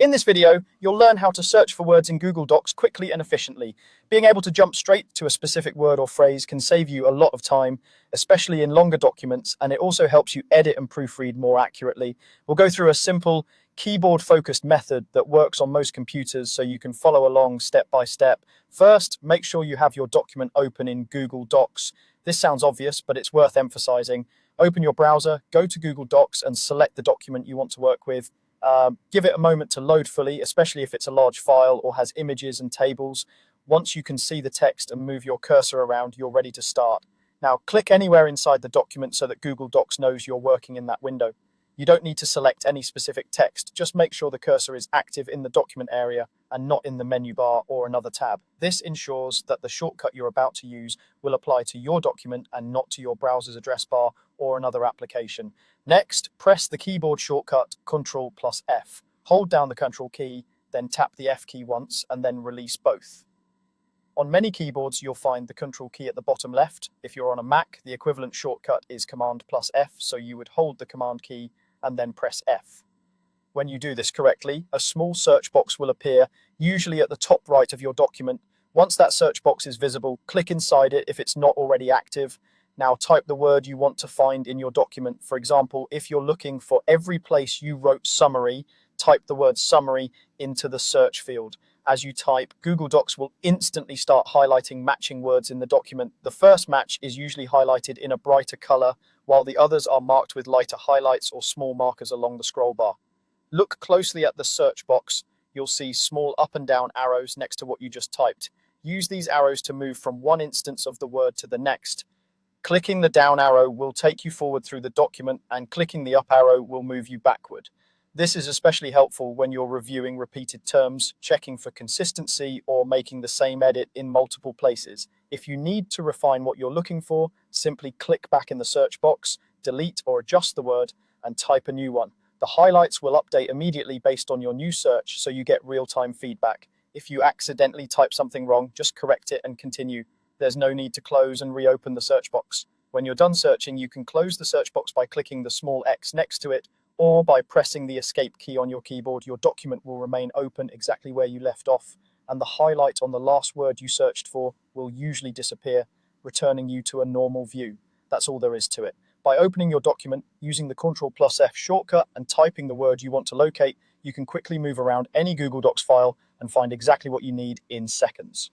In this video, you'll learn how to search for words in Google Docs quickly and efficiently. Being able to jump straight to a specific word or phrase can save you a lot of time, especially in longer documents, and it also helps you edit and proofread more accurately. We'll go through a simple keyboard-focused method that works on most computers so you can follow along step by step. First, make sure you have your document open in Google Docs. This sounds obvious, but it's worth emphasizing. Open your browser, go to Google Docs, and select the document you want to work with. Give it a moment to load fully, especially if it's a large file or has images and tables. Once you can see the text and move your cursor around, you're ready to start. Now, click anywhere inside the document so that Google Docs knows you're working in that window. You don't need to select any specific text, just make sure the cursor is active in the document area and not in the menu bar or another tab. This ensures that the shortcut you're about to use will apply to your document and not to your browser's address bar or another application. Next, press the keyboard shortcut Ctrl+F. Hold down the Ctrl key, then tap the F key once and then release both. On many keyboards, you'll find the Ctrl key at the bottom left. If you're on a Mac, the equivalent shortcut is Command+F, so you would hold the Command key and then press F. When you do this correctly, a small search box will appear, usually at the top right of your document. Once that search box is visible, click inside it if it's not already active. Now type the word you want to find in your document. For example, if you're looking for every place you wrote summary, type the word summary into the search field. As you type, Google Docs will instantly start highlighting matching words in the document. The first match is usually highlighted in a brighter color, while the others are marked with lighter highlights or small markers along the scroll bar. Look closely at the search box. You'll see small up and down arrows next to what you just typed. Use these arrows to move from one instance of the word to the next. Clicking the down arrow will take you forward through the document, and clicking the up arrow will move you backward. This is especially helpful when you're reviewing repeated terms, checking for consistency, or making the same edit in multiple places. If you need to refine what you're looking for, simply click back in the search box, delete or adjust the word, and type a new one. The highlights will update immediately based on your new search, so you get real-time feedback. If you accidentally type something wrong, just correct it and continue. There's no need to close and reopen the search box. When you're done searching, you can close the search box by clicking the small X next to it, or by pressing the escape key on your keyboard. Your document will remain open exactly where you left off, and the highlight on the last word you searched for will usually disappear, returning you to a normal view. That's all there is to it. By opening your document, using the Ctrl+F shortcut and typing the word you want to locate, you can quickly move around any Google Docs file and find exactly what you need in seconds.